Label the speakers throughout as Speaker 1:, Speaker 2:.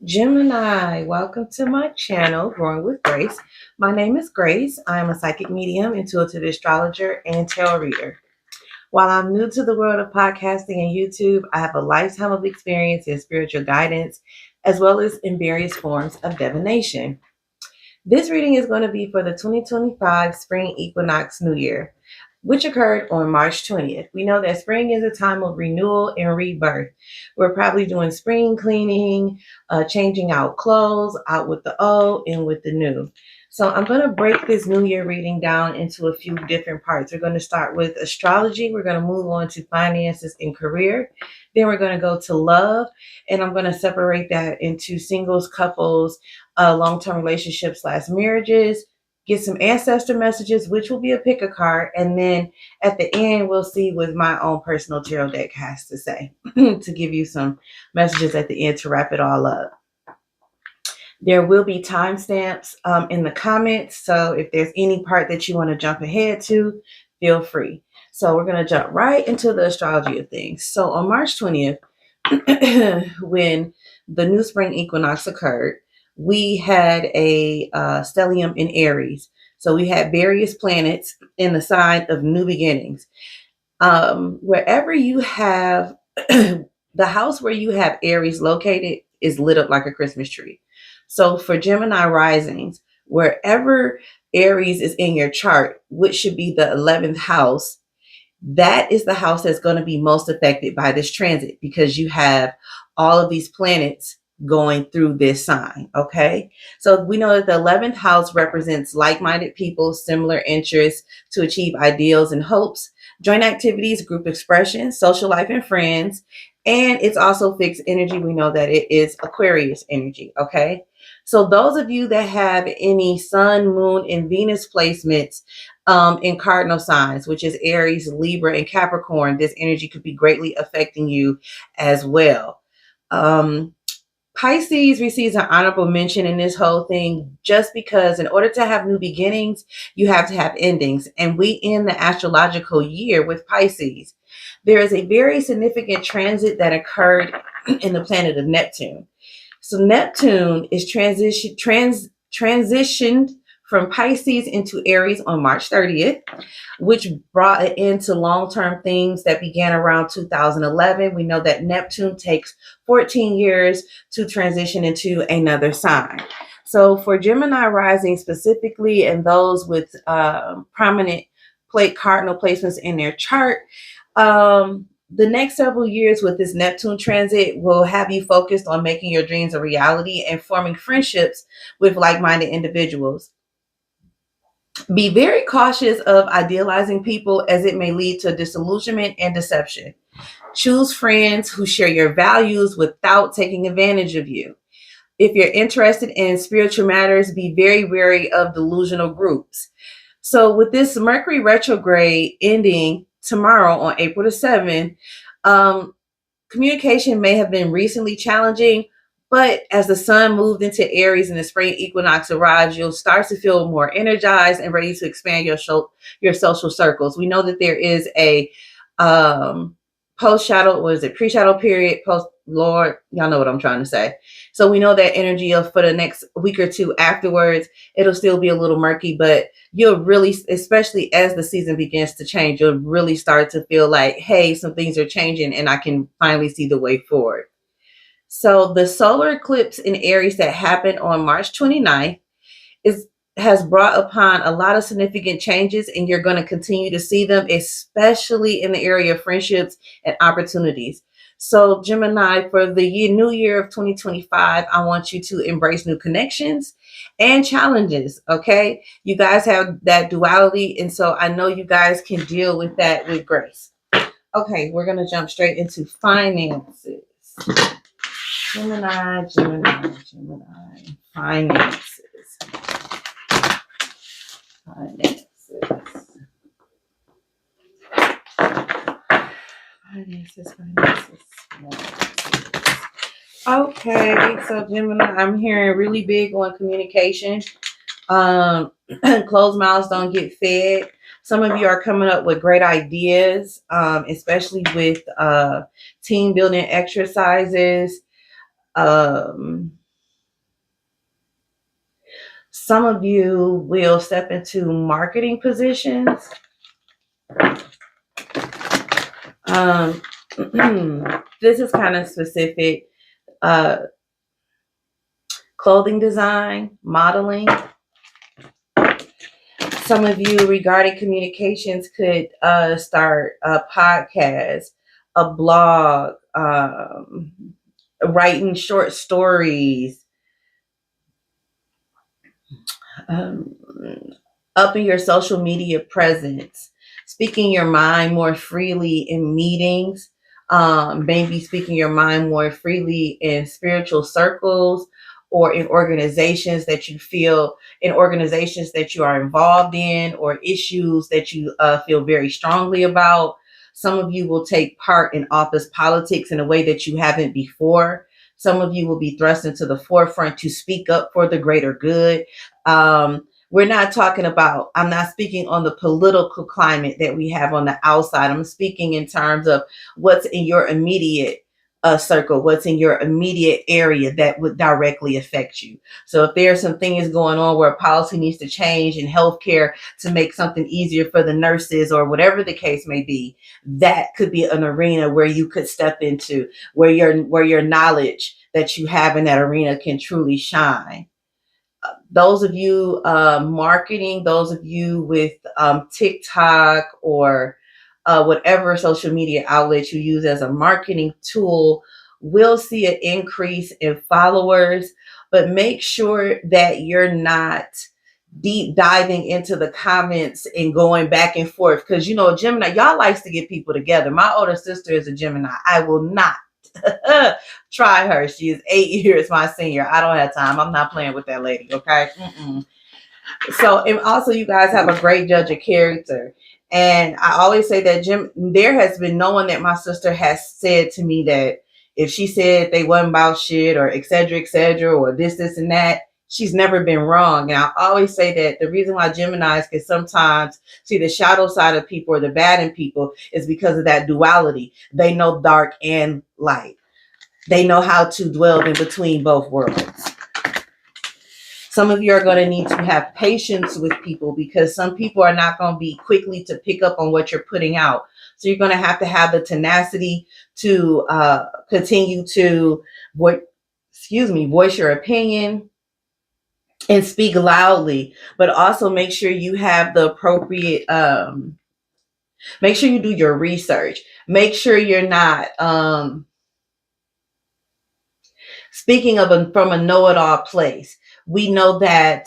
Speaker 1: Gemini, welcome to my channel, Growing with Grace. My name is Grace. I am a psychic medium, intuitive astrologer, and tarot reader. While I'm new to the world of podcasting and YouTube, I have a lifetime of experience in spiritual guidance, as well as in various forms of divination. This reading is going to be for the 2025 Spring Equinox New Year, which occurred on March 20th. We know that spring is a time of renewal and rebirth. We're probably doing spring cleaning, changing out clothes, out with the old and with the new. So I'm going to break this New Year reading down into a few different parts. We're going to start with astrology. We're going to move on to finances and career. Then we're going to go to love, and I'm going to separate that into singles, couples, long-term relationships / marriages, get some ancestor messages, which will be a pick a card. And then at the end, we'll see what my own personal tarot deck has to say to give you some messages at the end to wrap it all up. There will be timestamps in the comments. So if there's any part that you want to jump ahead to, feel free. So we're going to jump right into the astrology of things. So on March 20th, when the new spring equinox occurred, we had a stellium in Aries. So we had various planets in the sign of new beginnings. Wherever you have the house where you have Aries located is lit up like a Christmas tree. So for Gemini risings, wherever Aries is in your chart, which should be the 11th house, that is the house that's going to be most affected by this transit because you have all of these planets going through this sign. Okay. So we know that the 11th house represents like-minded people, similar interests to achieve ideals and hopes, joint activities, group expression, social life and friends. And it's also fixed energy. We know that it is Aquarius energy. Okay. So those of you that have any sun, moon, and Venus placements in cardinal signs, which is Aries, Libra, and Capricorn, this energy could be greatly affecting you as well. Pisces receives an honorable mention in this whole thing just because in order to have new beginnings, you have to have endings. And we end the astrological year with Pisces. There is a very significant transit that occurred in the planet of Neptune. So Neptune is transitioned from Pisces into Aries on March 30th, which brought it into long-term themes that began around 2011. We know that Neptune takes 14 years to transition into another sign. So for Gemini rising specifically, and those with prominent cardinal placements in their chart, the next several years with this Neptune transit will have you focused on making your dreams a reality and forming friendships with like-minded individuals. Be very cautious of idealizing people as it may lead to disillusionment and deception. Choose friends who share your values without taking advantage of you. If you're interested in spiritual matters, be very wary of delusional groups. So with this Mercury retrograde ending tomorrow on April the 7th, communication may have been recently challenging, but as the sun moved into Aries and the spring equinox arrives, you'll start to feel more energized and ready to expand your social circles. We know that there is a post-shadow, pre-shadow period, post-Lord, y'all know what I'm trying to say. So we know that energy for the next week or two afterwards, it'll still be a little murky, but you'll really, especially as the season begins to change, you'll really start to feel like, hey, some things are changing and I can finally see the way forward. So the solar eclipse in Aries that happened on March 29th has brought upon a lot of significant changes, and you're going to continue to see them, especially in the area of friendships and opportunities. So Gemini, for the new year of 2025, I want you to embrace new connections and challenges. Okay. You guys have that duality. And so I know you guys can deal with that with grace. Okay. We're going to jump straight into finances. Gemini, finances. Okay, so Gemini, I'm hearing really big on communication. Closed mouths don't get fed. Some of you are coming up with great ideas, especially with team building exercises. Some of you will step into marketing positions. This is kind of specific. Clothing design, modeling. Some of you regarding communications could start a podcast, a blog, writing short stories, upping your social media presence, speaking your mind more freely in meetings, maybe speaking your mind more freely in spiritual circles or in organizations that you feel, in organizations that you are involved in, or issues that you feel very strongly about. Some of you will take part in office politics in a way that you haven't before. Some of you will be thrust into the forefront to speak up for the greater good. We're not talking about, I'm not speaking on the political climate that we have on the outside. I'm speaking in terms of what's in your immediate circle, what's in your immediate area that would directly affect you. So if there's some things going on where policy needs to change in healthcare to make something easier for the nurses or whatever the case may be, that could be an arena where you could step into, where your knowledge that you have in that arena can truly shine. Those of you marketing, those of you with TikTok or whatever social media outlet you use as a marketing tool will see an increase in followers, but make sure that you're not deep diving into the comments and going back and forth, because Gemini, y'all likes to get people together. My older sister is a Gemini. I will not try her. She is 8 years my senior. I don't have time. I'm not playing with that lady. Okay. So, and also you guys have a great judge of character. And I always say that there has been no one that my sister has said to me that if she said they wasn't about shit or et cetera, or this and that, she's never been wrong. And I always say that the reason why Geminis can sometimes see the shadow side of people or the bad in people is because of that duality. They know dark and light. They know how to dwell in between both worlds. Some of you are going to need to have patience with people because some people are not going to be quickly to pick up on what you're putting out. So you're going to have the tenacity to continue to voice your opinion and speak loudly, but also make sure you have the appropriate, make sure you do your research. Make sure you're not speaking from a know-it-all place. We know that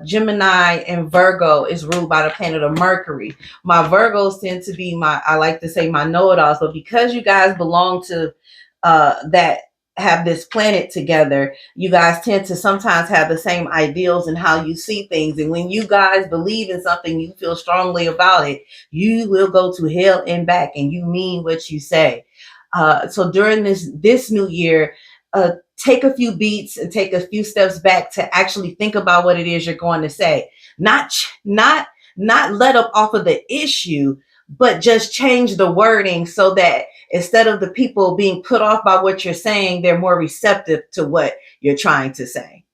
Speaker 1: Gemini and Virgo is ruled by the planet of Mercury. My Virgos tend to be I like to say my know-it-alls, but because you guys belong to that, have this planet together, you guys tend to sometimes have the same ideals in how you see things. And when you guys believe in something, you feel strongly about it, you will go to hell and back, and you mean what you say. So during this new year, take a few beats and take a few steps back to actually think about what it is you're going to say. Not let up off of the issue, but just change the wording so that instead of the people being put off by what you're saying, they're more receptive to what you're trying to say.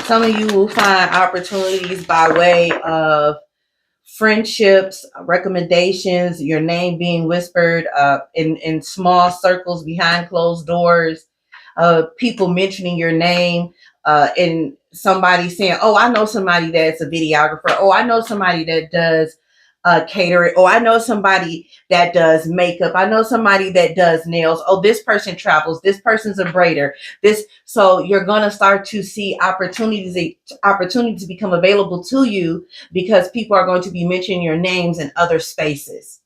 Speaker 1: Some of you will find opportunities by way of friendships, recommendations, your name being whispered in small circles behind closed doors, people mentioning your name, and somebody saying, oh, I know somebody that's a videographer. Oh, I know somebody that does catering. Oh, I know somebody that does makeup. I know somebody that does nails. Oh, this person travels. This person's a braider. So you're going to start to see opportunities become available to you because people are going to be mentioning your names in other spaces.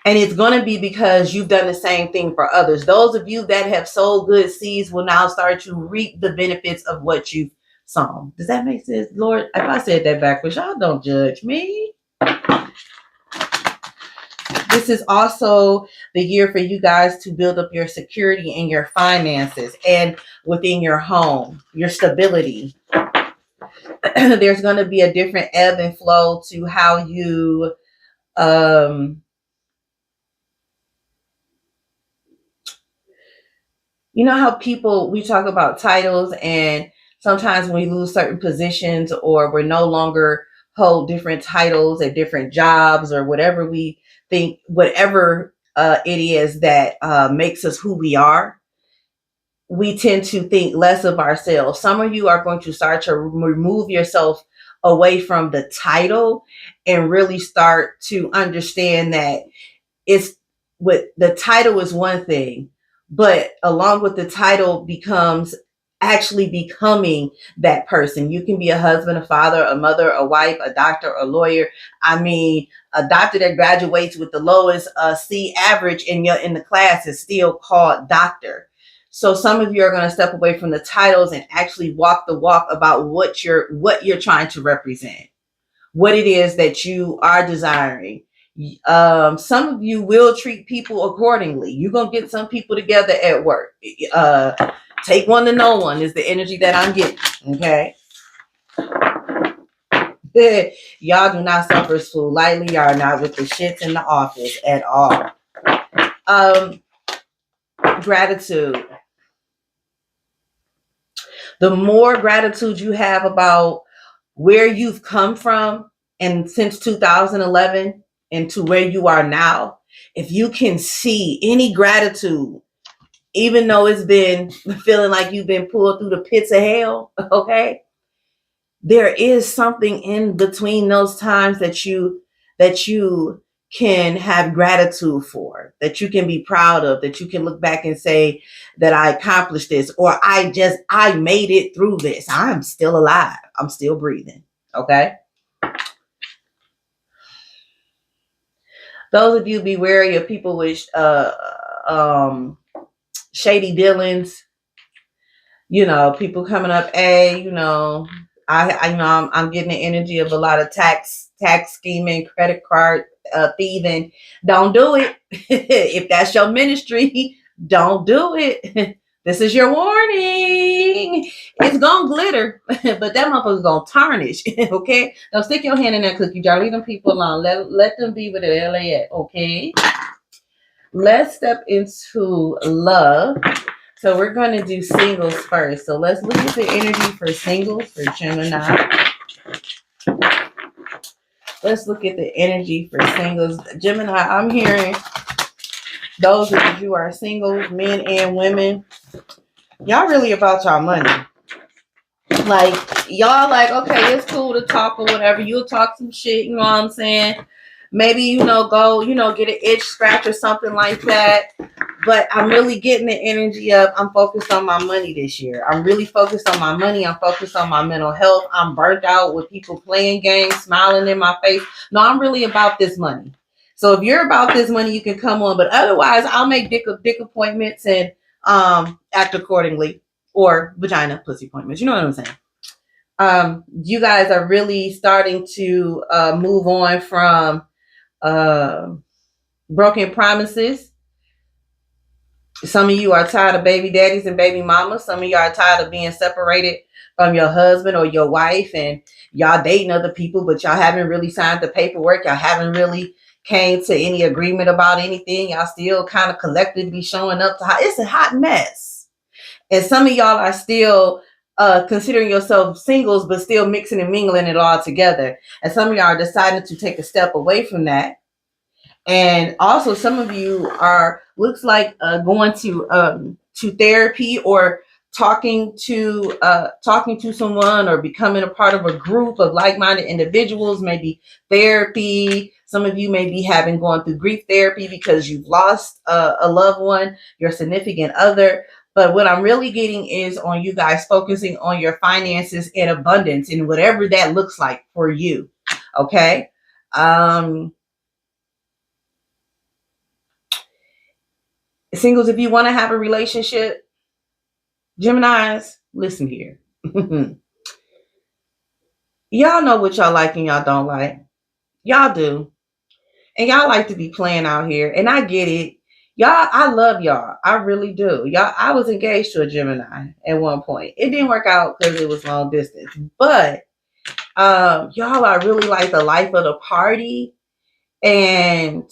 Speaker 1: And it's going to be because you've done the same thing for others. Those of you that have sowed good seeds will now start to reap the benefits of what you've sown. Does that make sense, Lord? If I said that backwards, y'all don't judge me. This is also the year for you guys to build up your security in your finances and within your home, your stability. There's going to be a different ebb and flow to how you You know how people, we talk about titles, and sometimes when we lose certain positions or we're no longer hold different titles at different jobs or whatever we think, whatever it is that makes us who we are, we tend to think less of ourselves. Some of you are going to start to remove yourself away from the title and really start to understand that it's what the title is one thing, but along with the title becomes actually becoming that person. You can be a husband, a father, a mother, a wife, a doctor, a lawyer. I mean, a doctor that graduates with the lowest C average in the class is still called doctor. So some of you are going to step away from the titles and actually walk the walk about what you're trying to represent, what it is that you are desiring. Some of you will treat people accordingly. You're going to get some people together at work. Take one to know one is the energy that I'm getting. Okay. Y'all do not suffer fool lightly. Y'all are not with the shits in the office at all. Gratitude. The more gratitude you have about where you've come from and since 2011 and to where you are now, if you can see any gratitude, even though it's been feeling like you've been pulled through the pits of hell, okay, there is something in between those times that you can have gratitude for, that you can be proud of, that you can look back and say that I accomplished this, or I made it through this. I'm still alive. I'm still breathing. Okay. Those of you be wary of people with shady dealings. You know, people coming up, you know, I know I'm getting the energy of a lot of tax scheming, credit card thieving. Don't do it. If that's your ministry, don't do it. This is your warning. It's gonna glitter, but that motherfucker's gonna tarnish. Okay, don't stick your hand in that cookie jar. Leave them people alone. Let them be with the hell they at. Okay. Let's step into love. So we're going to do singles first. So let's look at the energy for singles for Gemini. Let's look at the energy for singles. Gemini, I'm hearing those of you who are singles, men and women, y'all really about y'all money. Like, y'all like, okay, it's cool to talk or whatever. You'll talk some shit, you know what I'm saying? Maybe, you know, go, you know, get an itch scratch or something like that. But I'm really getting the energy of I'm focused on my money this year. I'm really focused on my money. I'm focused on my mental health. I'm burnt out with people playing games, smiling in my face. No, I'm really about this money. So if you're about this money, you can come on. But otherwise, I'll make dick appointments and act accordingly. Or vagina pussy appointments. You know what I'm saying? You guys are really starting to move on from broken promises. Some of you are tired of baby daddies and baby mamas. Some of you are tired of being separated from your husband or your wife, and y'all dating other people, but y'all haven't really signed the paperwork. Y'all haven't really came to any agreement about anything. Y'all still kind of collectively showing up to it's a hot mess. And some of y'all are still considering yourself singles, but still mixing and mingling it all together. And some of y'all are deciding to take a step away from that. And also some of you are, looks like going to therapy or talking to someone or becoming a part of a group of like-minded individuals, maybe therapy. Some of you may be going through grief therapy because you've lost a loved one, your significant other. But what I'm really getting is on you guys focusing on your finances and abundance and whatever that looks like for you. Okay. Singles, if you want to have a relationship, Geminis, listen here. Y'all know what y'all like and y'all don't like. Y'all do. And y'all like to be playing out here. And I get it. Y'all, I love y'all. I really do. Y'all, I was engaged to a Gemini at one point. It didn't work out because it was long distance. But y'all are really like the life of the party. And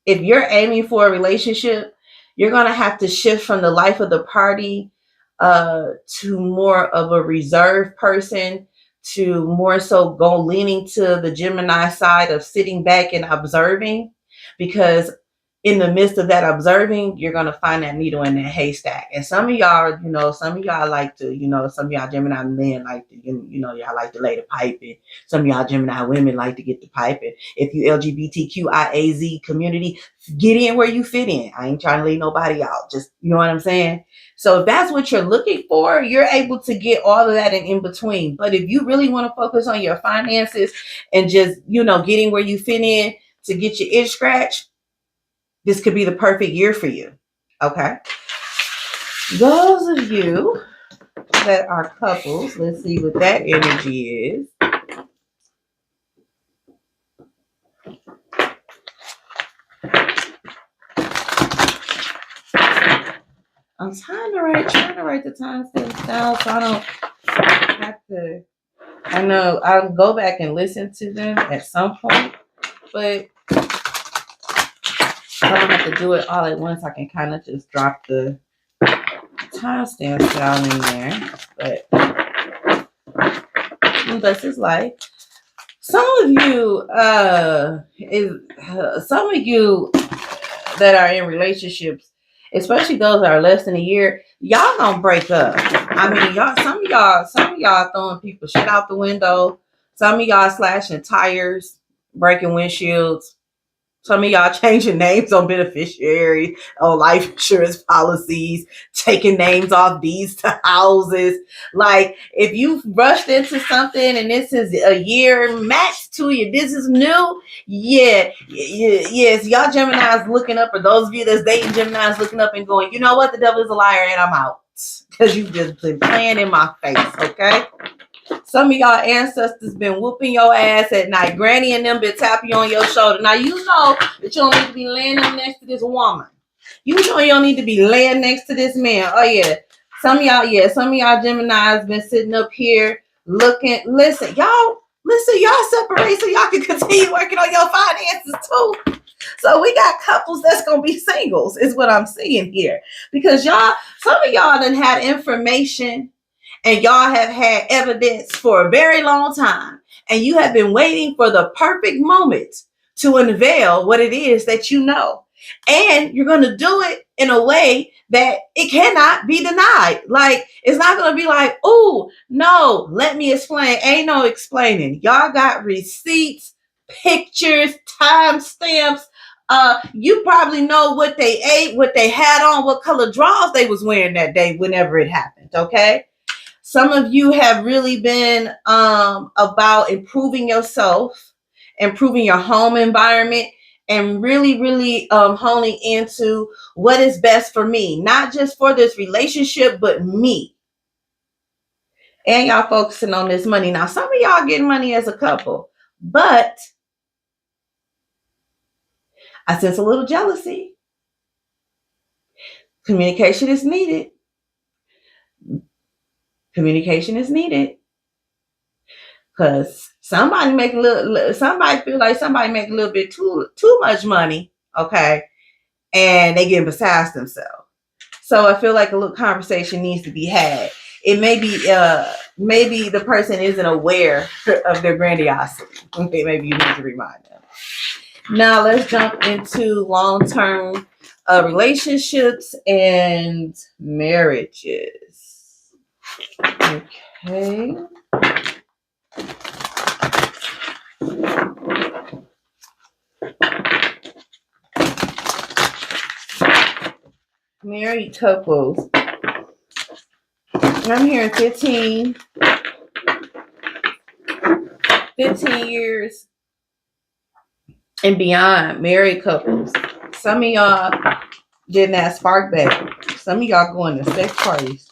Speaker 1: if you're aiming for a relationship, You're going to have to shift from the life of the party to more of a reserved person, to more so go leaning to the Gemini side of sitting back and observing, because in the midst of that observing, you're going to find that needle in that haystack. And some of y'all, some of y'all like to, some of y'all Gemini men like to, y'all like to lay the pipe. And some of y'all Gemini women like to get the pipe. And if you LGBTQIAZ community, get in where you fit in. I ain't trying to leave nobody out. Just, you know what I'm saying? So if that's what you're looking for, you're able to get all of that and in between. But if you really want to focus on your finances and just, getting where you fit in to get your itch scratched, this could be the perfect year for you. Okay. Those of you that are couples, let's see what that energy is. I'm trying to write the timestamps down so I don't have to. I know I'll go back and listen to them at some point, but I don't have to do it all at once. I can kind of just drop the timestamps down in there. But that's his life. Some of you that are in relationships, especially those that are less than a year, y'all gonna break up. I mean, some of y'all throwing people shit out the window. Some of y'all slashing tires, breaking windshields. Some of y'all changing names on beneficiaries, on life insurance policies, taking names off deeds to houses. Like, if you've rushed into something and this is a year, max 2 years, this is new. Yes, y'all Gemini's looking up, or those of you that's dating Gemini's looking up and going, you know what, the devil is a liar and I'm out. Because you've just been playing in my face, okay? Some of y'all ancestors been whooping your ass at night. Granny and them been tapping you on your shoulder. Now you know that you don't need to be laying next to this woman. You know you don't need to be laying next to this man. Oh yeah. Some of y'all Geminis been sitting up here looking. Listen, y'all separate so y'all can continue working on your finances too. So we got couples that's gonna be singles, is what I'm seeing here. Because some of y'all done had information and y'all have had evidence for a very long time, and you have been waiting for the perfect moment to unveil what it is that you know. And you're going to do it in a way that it cannot be denied. Like, it's not going to be like, oh, no, let me explain. Ain't no explaining. Y'all got receipts, pictures, timestamps. You probably know what they ate, what they had on, what color drawers they was wearing that day whenever it happened, okay? Some of you have really been about improving yourself, improving your home environment, and really, really honing into what is best for me, not just for this relationship, but me. And y'all focusing on this money. Now, some of y'all getting money as a couple, but I sense a little jealousy. Communication is needed. Communication is needed, because somebody feel like somebody make a little bit too much money, okay, and they get beside themselves. So I feel like a little conversation needs to be had. It may be maybe the person isn't aware of their grandiosity. Okay, maybe you need to remind them. Now let's jump into long-term relationships and marriages. Okay. Married couples. I'm hearing 15 years and beyond. Married couples. Some of y'all getting that spark back. Some of y'all going to sex parties.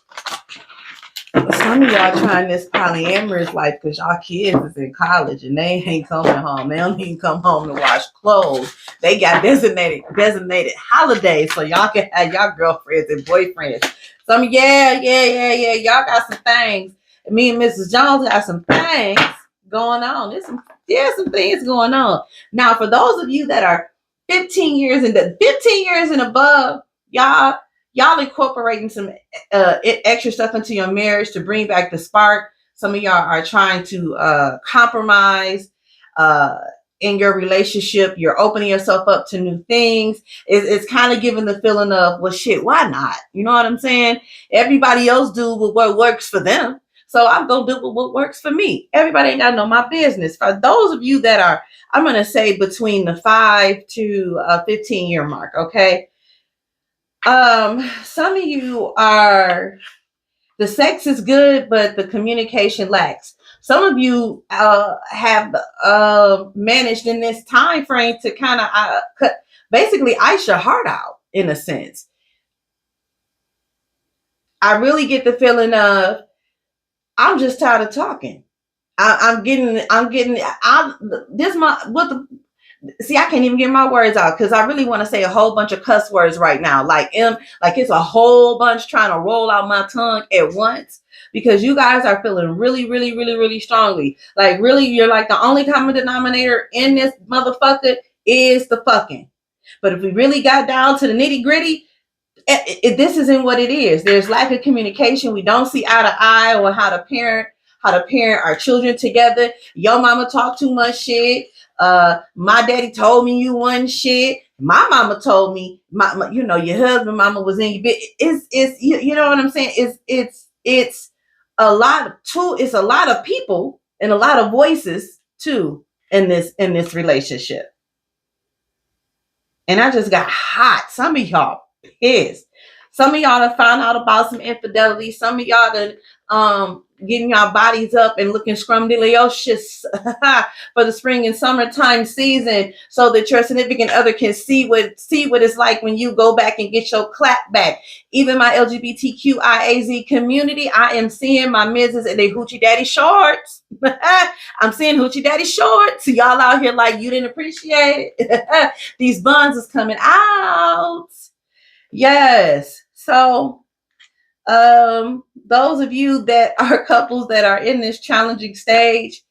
Speaker 1: Some of y'all trying this polyamorous life because y'all kids is in college and they ain't coming home. They don't even come home to wash clothes. They got designated holidays so y'all can have y'all girlfriends and boyfriends. Some yeah. Y'all got some things. Me and Mrs. Jones got some things going on. There's some things going on. Now, for those of you that are 15 years and above, y'all incorporating some extra stuff into your marriage to bring back the spark. Some of y'all are trying to compromise in your relationship. You're opening yourself up to new things. It's kind of giving the feeling of, well, shit, why not? You know what I'm saying? Everybody else do what works for them. So I'm going to do what works for me. Everybody ain't got to know my business. For those of you that are, I'm going to say between the 5 to 15 year mark. Okay. Some of you are, the sex is good, but the communication lacks. Some of you have managed in this time frame to kind of basically ice your heart out in a sense. I really get the feeling of, I'm just tired of talking. See, I can't even get my words out because I really want to say a whole bunch of cuss words right now. Like it's a whole bunch trying to roll out my tongue at once because you guys are feeling really, really, really, really strongly. Like really, you're like the only common denominator in this motherfucker is the fucking. But if we really got down to the nitty gritty, this isn't what it is. There's lack of communication. We don't see eye to eye on how to parent our children together. Your mama talk too much shit. My daddy told me you one shit. My mama told me, your husband mama was in your bed. It's you know what I'm saying? It's a lot of people and a lot of voices too in this relationship. And I just got hot. Some of y'all pissed. Some of y'all have found out about some infidelity. Some of y'all done getting y'all bodies up and looking scrumdiddlyocious for the spring and summertime season so that your significant other can see what it's like when you go back and get your clap back. Even my LGBTQIAZ community, I am seeing my misses and they hoochie daddy shorts. I'm seeing hoochie daddy shorts. So y'all out here like you didn't appreciate it. These buns is coming out. Yes. So those of you that are couples that are in this challenging stage,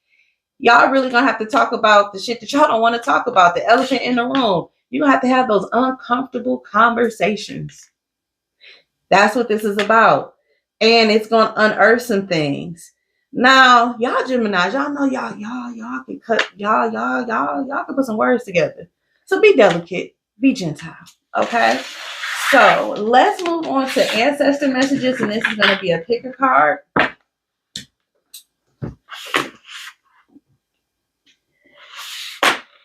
Speaker 1: y'all really gonna have to talk about the shit that y'all don't want to talk about, the elephant in the room. You're gonna have to have those uncomfortable conversations. That's what this is about. And it's gonna unearth some things. Now, y'all Gemini, y'all know y'all can cut, y'all can put some words together. So be delicate, be gentle, okay? So let's move on to ancestor messages, and this is going to be a pick a card.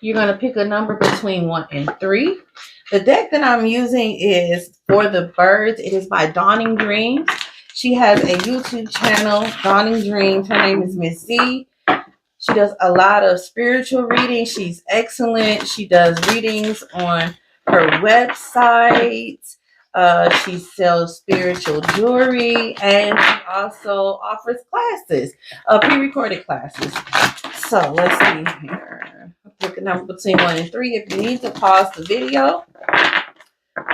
Speaker 1: You're going to pick a number between 1 and 3. The deck that I'm using is For the Birds. It is by Dawning Dreams. She has a YouTube channel, Dawning Dreams. Her name is Miss Z. She does a lot of spiritual reading. She's excellent. She does readings on her website. She sells spiritual jewelry, and she also offers classes, pre-recorded classes. So let's see here. I'll pick a number between 1 and 3. If you need to pause the video,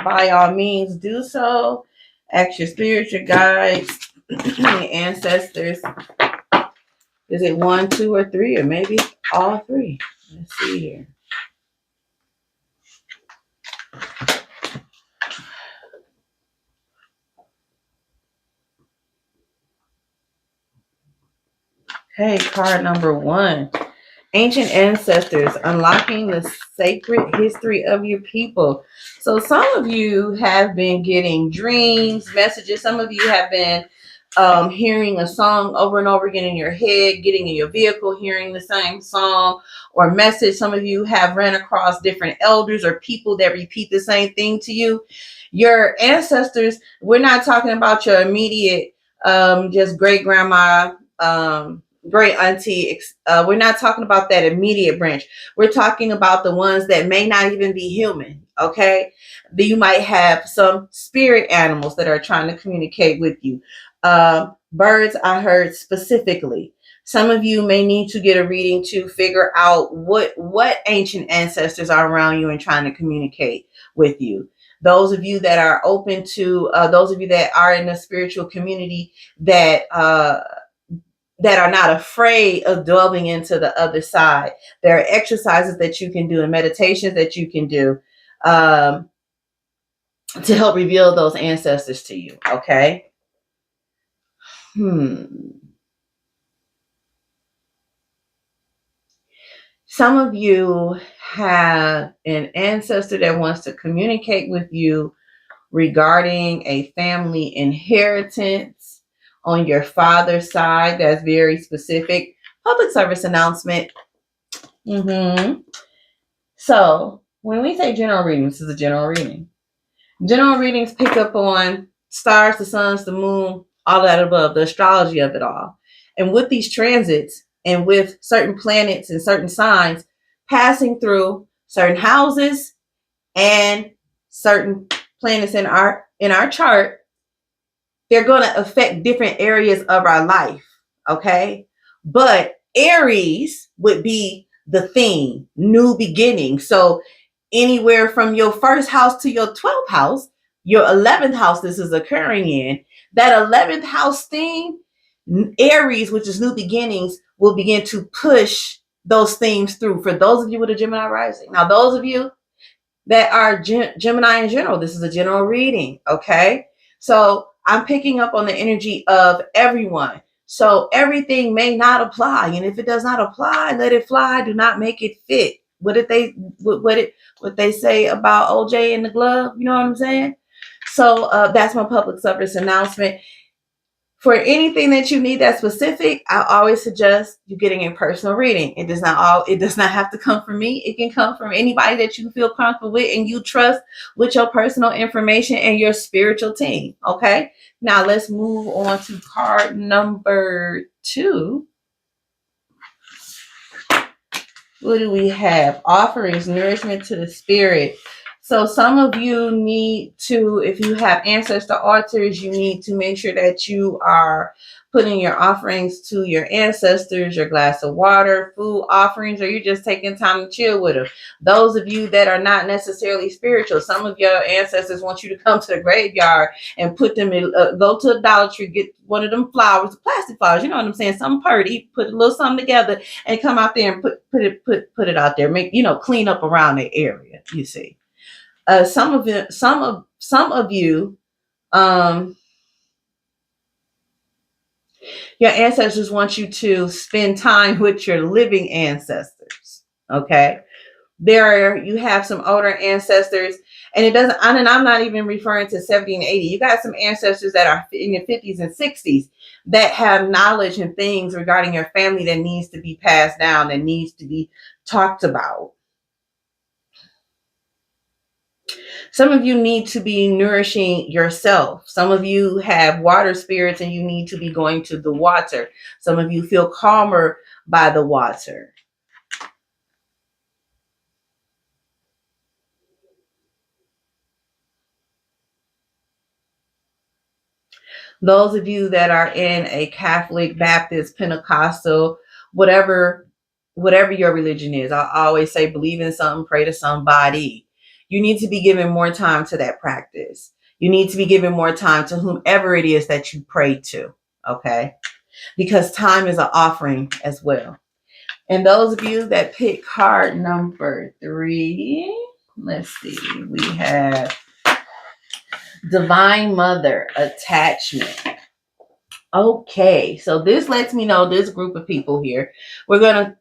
Speaker 1: by all means do so. Ask your spiritual guides, ancestors. Is it 1, 2, or 3, or maybe all 3? Let's see here. Okay, card number 1. Ancient ancestors, unlocking the sacred history of your people. So some of you have been getting dreams, messages. Some of you have been hearing a song over and over again in your head, getting in your vehicle, hearing the same song or message. Some of you have ran across different elders or people that repeat the same thing to you. Your ancestors, we're not talking about your immediate, just great grandma, great auntie. We're not talking about that immediate branch. We're talking about the ones that may not even be human. Okay. You might have some spirit animals that are trying to communicate with you. Birds, I heard specifically. Some of you may need to get a reading to figure out what ancient ancestors are around you and trying to communicate with you. Those of you that are open to, those of you that are in a spiritual community that are not afraid of delving into the other side. There are exercises that you can do and meditations that you can do. to help reveal those ancestors to you, okay? Some of you have an ancestor that wants to communicate with you regarding a family inheritance on your father's side. That's very specific. Public service announcement. So when we say general reading, this is a general reading. General readings pick up on stars, the suns, the moon, all that above, the astrology of it all. And with these transits and with certain planets and certain signs passing through certain houses and certain planets in our chart, they're going to affect different areas of our life, okay? But Aries would be the theme, new beginning. So anywhere from your first house to your 12th house, your 11th house this is occurring in, that 11th house theme, Aries, which is new beginnings, will begin to push those themes through for those of you with a Gemini rising. Now, those of you that are Gemini in general, this is a general reading, okay? So I'm picking up on the energy of everyone. So everything may not apply. And if it does not apply, let it fly. Do not make it fit. What they say about OJ and the glove? You know what I'm saying? So that's my public service announcement. For anything that you need that's specific, I always suggest you getting a personal reading. It does not have to come from me. It can come from anybody that you feel comfortable with and you trust with your personal information and your spiritual team. Okay. Now let's move on to card number 2. What do we have? Offerings, nourishment to the spirit. So some of you need to, if you have ancestor altars, you need to make sure that you are putting your offerings to your ancestors, your glass of water, food offerings, or you're just taking time to chill with them. Those of you that are not necessarily spiritual, some of your ancestors want you to come to the graveyard and put them in, go to a Dollar Tree, get one of them flowers, plastic flowers, you know what I'm saying? Some pretty, put a little something together and come out there and put it out there, make, clean up around the area, you see. Some of you, your ancestors want you to spend time with your living ancestors. Okay, you have some older ancestors, and I'm not even referring to 70 and 80. You got some ancestors that are in your 50s and 60s that have knowledge and things regarding your family that needs to be passed down, that needs to be talked about. Some of you need to be nourishing yourself. Some of you have water spirits and you need to be going to the water. Some of you feel calmer by the water. Those of you that are in a Catholic, Baptist, Pentecostal, whatever your religion is, I always say believe in something, pray to somebody. You need to be giving more time to that practice. You need to be giving more time to whomever it is that you pray to, okay? Because time is an offering as well. And those of you that pick card number 3, let's see, we have Divine Mother, Attachment. Okay, so this lets me know this group of people here. We're going to,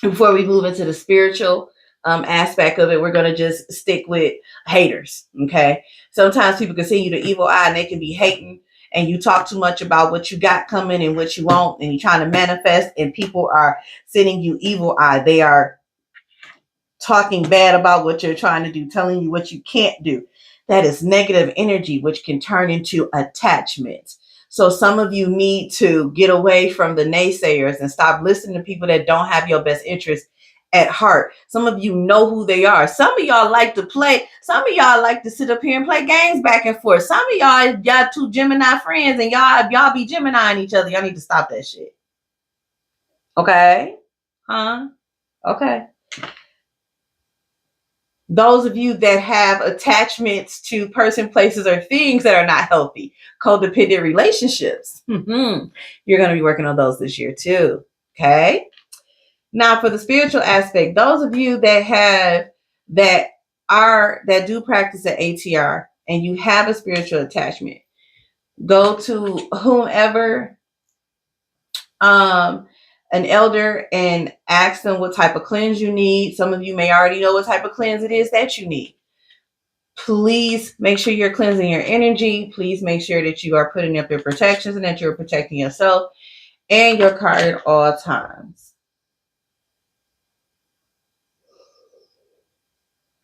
Speaker 1: before we move into the spiritual aspect of it, we're going to just stick with haters, okay? Sometimes people can see you the evil eye and they can be hating, and you talk too much about what you got coming and what you want, and you're trying to manifest, and people are sending you evil eye. They are talking bad about what you're trying to do, telling you what you can't do. That is negative energy, which can turn into attachment. So some of you need to get away from the naysayers and stop listening to people that don't have your best interest at heart. Some of you know who they are. Some of y'all like to play. Some of y'all like to sit up here and play games back and forth. Some of y'all 2 Gemini friends and y'all be Gemini each other. Y'all need to stop that shit. Okay? Huh? Okay. Those of you that have attachments to person, places, or things that are not healthy, codependent relationships, you're going to be working on those this year too. Okay? Now, for the spiritual aspect, those of you that that do practice at ATR and you have a spiritual attachment, go to whomever, an elder, and ask them what type of cleanse you need. Some of you may already know what type of cleanse it is that you need. Please make sure you're cleansing your energy. Please make sure that you are putting up your protections and that you're protecting yourself and your car at all times.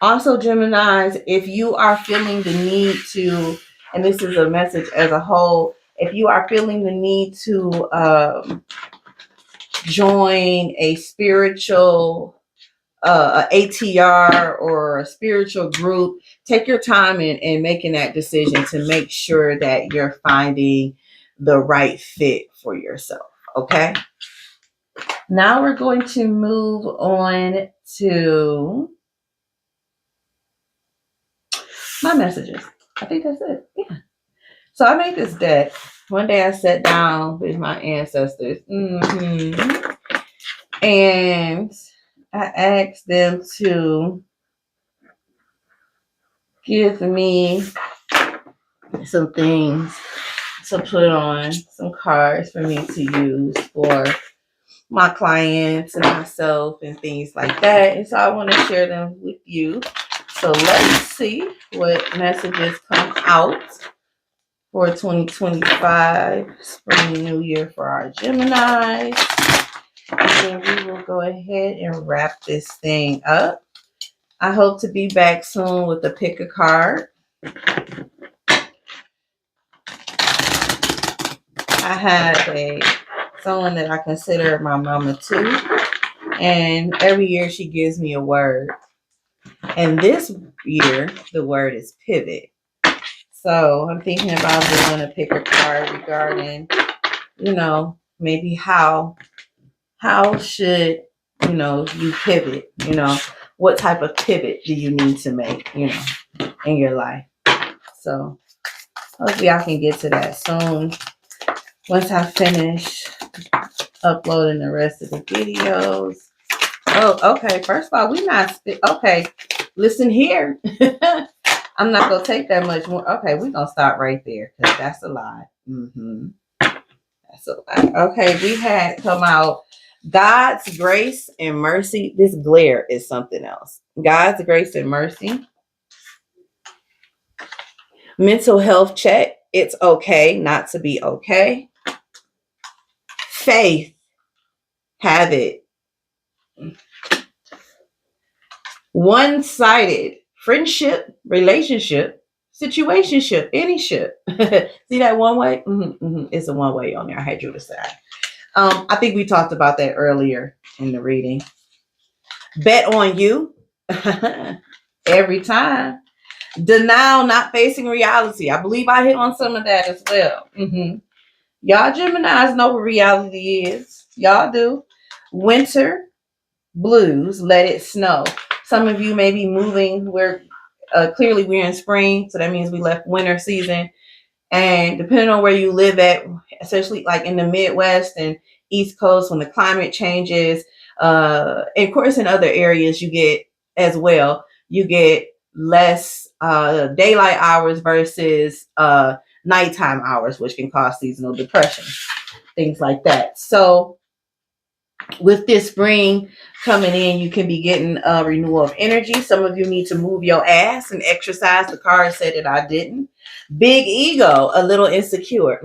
Speaker 1: Also, Geminis, if you are feeling the need to, and this is a message as a whole, if you are feeling the need to join a spiritual ATR or a spiritual group, take your time in making that decision to make sure that you're finding the right fit for yourself. Okay. Now we're going to move on to my messages. I think that's it. Yeah. So I made this deck. One day I sat down with my ancestors. And I asked them to give me some things to put on, some cards for me to use for my clients and myself and things like that. And so I want to share them with you. So let's see what messages come out for 2025 Spring New Year for our Geminis. And then we will go ahead and wrap this thing up. I hope to be back soon with a pick a card. I have someone that I consider my mama too. And every year she gives me a word. And this year, the word is pivot. So I'm thinking about doing a pick a card regarding, maybe how should, you pivot, what type of pivot do you need to make, in your life. So hopefully I can get to that soon. Once I finish uploading the rest of the videos. Oh, okay. First of all, okay. Listen here. I'm not going to take that much more. Okay, we're going to stop right there because that's a lie. That's a lie. Okay, we had come out God's grace and mercy. This glare is something else. God's grace and mercy. Mental health check. It's okay not to be okay. Faith. Have it. One-sided. Friendship, relationship, situationship, any ship. See that one way? It's a one way on there. I had you to say. I think we talked about that earlier in the reading. Bet on you. Every time. Denial, not facing reality. I believe I hit on some of that as well. Y'all Geminis know what reality is. Y'all do. Winter blues, let it snow. Some of you may be moving. Clearly we're in spring, so that means we left winter season. And depending on where you live at, especially like in the Midwest and East Coast, when the climate changes, and of course in other areas you get as well, you get less daylight hours versus nighttime hours, which can cause seasonal depression, things like that. So with this spring coming in, you can be getting a renewal of energy. Some of you need to move your ass and exercise. The card said that I didn't. Big ego, a little insecure.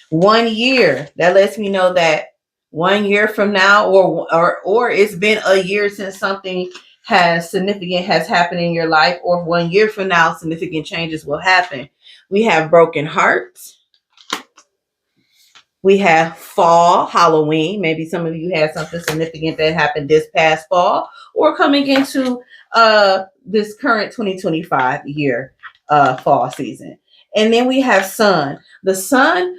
Speaker 1: 1 year. That lets me know that 1 year from now, or it's been a year since something significant has happened in your life, or 1 year from now, significant changes will happen. We have broken hearts. We have fall, Halloween. Maybe some of you had something significant that happened this past fall or coming into this current 2025 year fall season. And then we have sun. The sun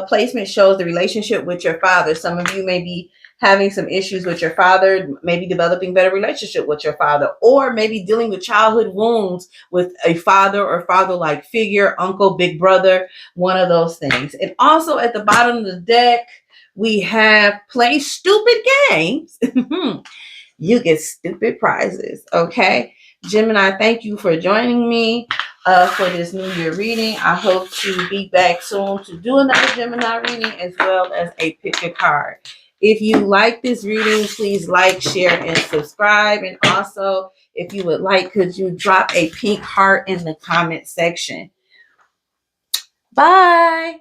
Speaker 1: placement shows the relationship with your father. Some of you may be having some issues with your father, maybe developing better relationship with your father, or maybe dealing with childhood wounds with a father or father-like figure, uncle, big brother, one of those things. And also at the bottom of the deck, we have play stupid games. you get stupid prizes. Okay, Gemini, thank you for joining me for this New Year reading. I hope to be back soon to do another Gemini reading as well as a pick a card. If you like this reading, please like, share, and subscribe. And also, if you would like, could you drop a pink heart in the comment section? Bye.